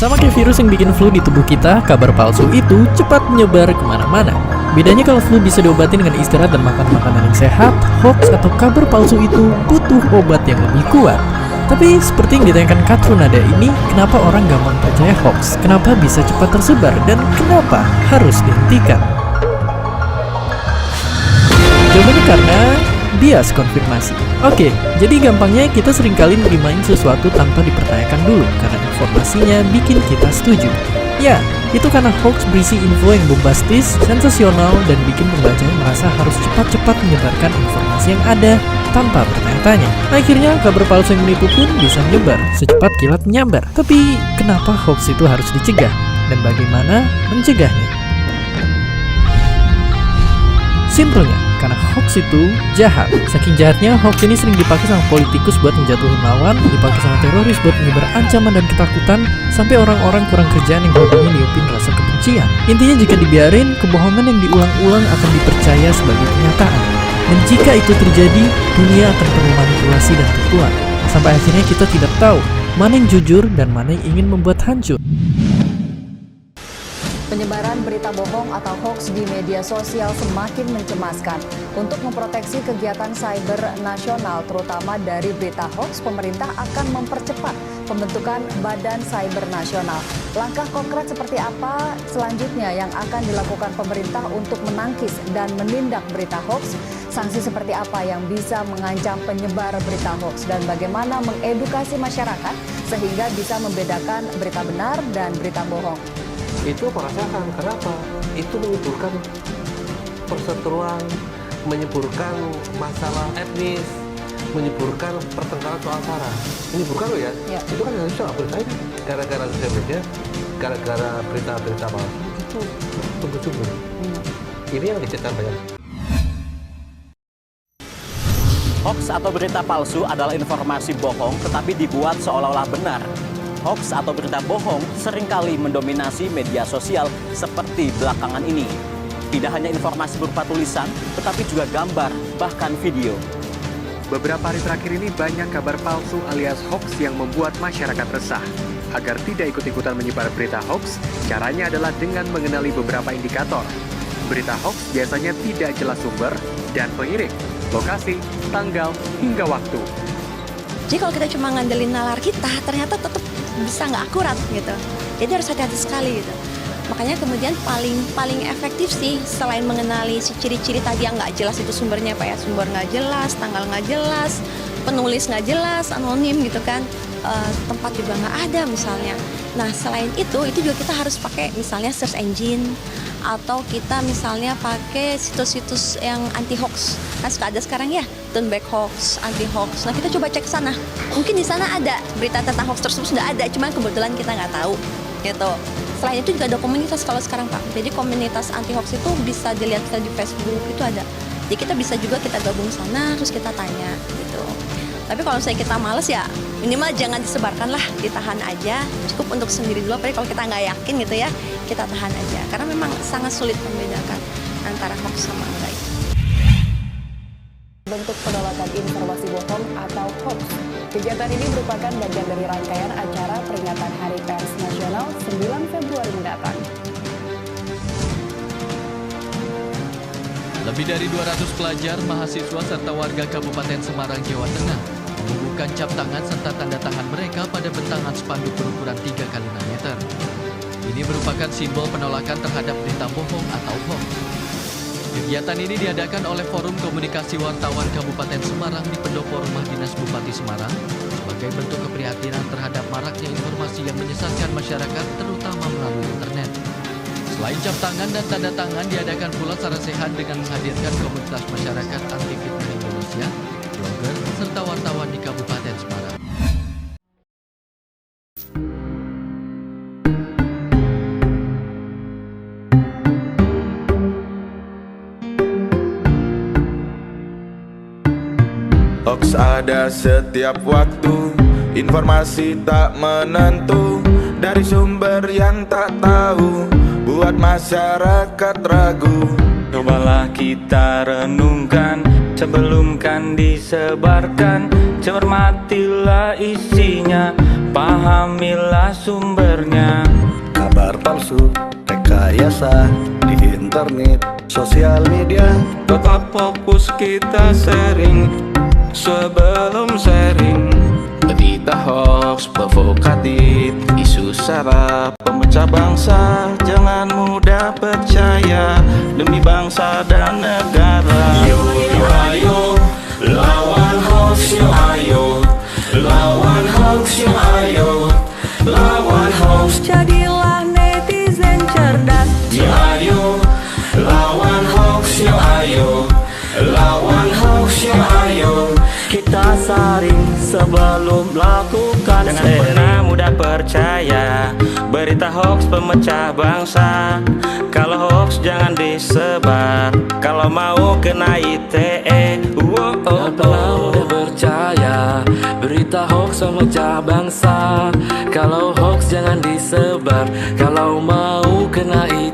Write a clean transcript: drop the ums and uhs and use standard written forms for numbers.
Sama kayak virus yang bikin flu di tubuh kita, kabar palsu itu cepat menyebar kemana-mana. Bedanya kalau flu bisa diobatin dengan istirahat dan makan makanan yang sehat, hoax atau kabar palsu itu butuh obat yang lebih kuat. Tapi seperti yang ditanyakan Katrunada ini, kenapa orang gampang percaya hoax? Kenapa bisa cepat tersebar? Dan kenapa harus dihentikan? Jawabannya karena bias konfirmasi. Oke, jadi gampangnya kita seringkali nerimain sesuatu tanpa dipertanyakan dulu karena informasinya bikin kita setuju. Ya, itu karena hoax berisi info yang bombastis, sensasional, dan bikin pembacanya merasa harus cepat-cepat menyebarkan informasi yang ada tanpa bertanya-tanya. Akhirnya kabar palsu yang menipu pun bisa menyebar secepat kilat menyambar. Tapi kenapa hoax itu harus dicegah? Dan bagaimana mencegahnya? Simpelnya, karena hoax itu jahat. Saking jahatnya, hoax ini sering dipakai sama politikus buat menjatuhin lawan, dipakai sama teroris buat menyebar ancaman dan ketakutan, sampai orang-orang kurang kerjaan yang hobinya niupin rasa kebencian. Intinya jika dibiarin, kebohongan yang diulang-ulang akan dipercaya sebagai kenyataan. Dan jika itu terjadi, dunia akan penuh manipulasi dan tipuan. Sampai akhirnya kita tidak tahu mana yang jujur dan mana yang ingin membuat hancur. Penyebaran berita bohong atau hoax di media sosial semakin mencemaskan. Untuk memproteksi kegiatan cyber nasional, terutama dari berita hoax, pemerintah akan mempercepat pembentukan Badan Cyber Nasional. Langkah konkret seperti apa selanjutnya yang akan dilakukan pemerintah untuk menangkis dan menindak berita hoax? Sanksi seperti apa yang bisa mengancam penyebar berita hoax? Dan bagaimana mengedukasi masyarakat sehingga bisa membedakan berita benar dan berita bohong? Itu aku rasakan. Kenapa? Itu menimbulkan perseteruan, menyuburkan masalah etnis, menyuburkan pertengkaran soal sara. Menyuburkan loh ya? Itu kan Indonesia nggak percaya. Gara-gara sosial media, gara-gara berita-berita palsu itu sumber-sumber. Ini yang dicetak banyak. Hoax atau berita palsu adalah informasi bohong tetapi dibuat seolah-olah benar. Hoax atau berita bohong seringkali mendominasi media sosial seperti belakangan ini. Tidak hanya informasi berupa tulisan, tetapi juga gambar, bahkan video. Beberapa hari terakhir ini banyak kabar palsu alias hoax yang membuat masyarakat resah. Agar tidak ikut-ikutan menyebar berita hoax, caranya adalah dengan mengenali beberapa indikator. Berita hoax biasanya tidak jelas sumber dan pengirim, lokasi, tanggal, hingga waktu. Jadi kalau kita cuma ngandelin nalar kita, ternyata tetap bisa nggak akurat gitu. Jadi harus hati-hati sekali gitu. Makanya kemudian paling efektif sih selain mengenali si ciri-ciri tadi yang nggak jelas itu sumbernya Pak ya, sumber nggak jelas, tanggal nggak jelas, penulis nggak jelas, anonim gitu kan, tempat juga nggak ada misalnya. Nah selain itu juga kita harus pakai misalnya search engine atau kita misalnya pakai situs-situs yang anti hoax. Kan suka ada sekarang ya, turn back hoax, anti hoax. Nah kita coba cek sana. Mungkin di sana ada berita tentang hoax tersebut sudah ada, cuman kebetulan kita nggak tahu gitu. Selain itu juga ada komunitas kalau sekarang Pak. Jadi komunitas anti hoax itu bisa dilihat di Facebook itu ada. Jadi kita bisa juga kita gabung sana terus kita tanya gitu. Tapi kalau misalnya kita males ya minimal jangan disebarkan lah, ditahan aja. Cukup untuk sendiri dulu. Apalagi kalau kita nggak yakin gitu ya, kita tahan aja. Karena memang sangat sulit membedakan antara hoax sama enggak. Bentuk penolakan informasi bohong atau hoax. Kegiatan ini merupakan bagian dari rangkaian acara peringatan Hari Pers Nasional 9 Februari mendatang. Lebih dari 200 pelajar, mahasiswa, serta warga Kabupaten Semarang, Jawa Tengah membubuhkan cap tangan serta tanda tangan mereka pada bentangan spanduk berukuran 3 x 6 meter. Ini merupakan simbol penolakan terhadap berita bohong atau hoax. Kegiatan ini diadakan oleh Forum Komunikasi Wartawan Kabupaten Semarang di Pendopo Rumah Dinas Bupati Semarang sebagai bentuk keprihatinan terhadap maraknya informasi yang menyesatkan masyarakat terutama melalui internet. Selain cap tangan dan tanda tangan, diadakan pula sarasehan dengan menghadirkan komunitas masyarakat anti fitnah Indonesia, blogger, serta wartawan di Kabupaten Semarang. Hoax ada setiap waktu, informasi tak menentu, dari sumber yang tak tahu, buat masyarakat ragu. Cobalah kita renungkan sebelum kan disebarkan, cermatilah isinya, pahamilah sumbernya. Kabar palsu, rekayasa di internet, sosial media. Tetap fokus kita sharing sebelum sharing. Berita hoax, provokatif, isu sara, pemecah bangsa. Jangan mudah percaya demi bangsa dan negara. Yo yo ayo, lawan hoax yo ayo, lawan hoax yo ayo, lawan hoax. Jadilah netizen cerdas. Yo ayo, lawan hoax yo ayo, lawan hoax yo ayo. Kita saring sebelum melakukan. Jangan pernah mudah percaya berita hoax pemecah bangsa. Kalau hoax jangan disebar, kalau mau kena ITE. Jangan pernah mudah percaya berita hoax pemecah bangsa. Kalau hoax jangan disebar, kalau mau kena ITE.